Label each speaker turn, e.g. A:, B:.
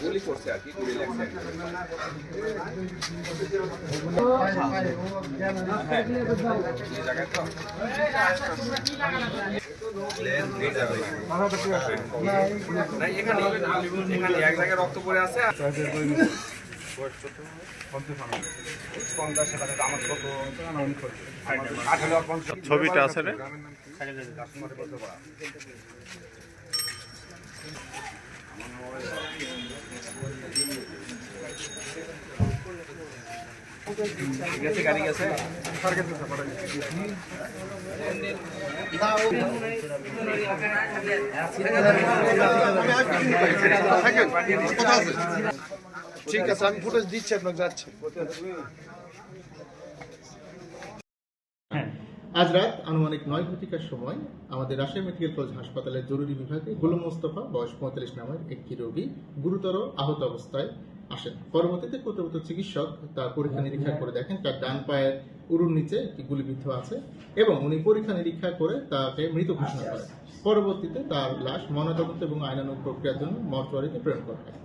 A: গুলি করছে আর কি গুলি লাগছে এখানে এক জায়গায় রক্ত পড়ে আছে।
B: ছবিটা আছে রে
A: গেছে গাড়ি গেছে
C: ঠিক আছে, আমি ফুটেজ দিচ্ছি আপনাকে, যাচ্ছি।
D: আজ রাত আনুমানিক 9 ঘটিকার সময় আমাদের রাজশাহী মেডিকেল কলেজ হাসপাতালের জরুরি বিভাগে গোলাম মোস্তফা বয়স 45 নামের একটি রোগী গুরুতর আহত অবস্থায় আসেন। পরবর্তীতে কর্তব্যরত চিকিৎসক তার পরীক্ষা নিরীক্ষা করে দেখেন তার ডান পায়ের উরুর নিচে একটি গুলিবিদ্ধ আছে এবং উনি পরীক্ষা নিরীক্ষা করে তাকে মৃত ঘোষণা করেন। পরবর্তীতে তার লাশ ময়নাতদন্ত এবং আইনানুগ প্রক্রিয়ার জন্য মর্চুয়ারিতে প্রেরণ করা হয়।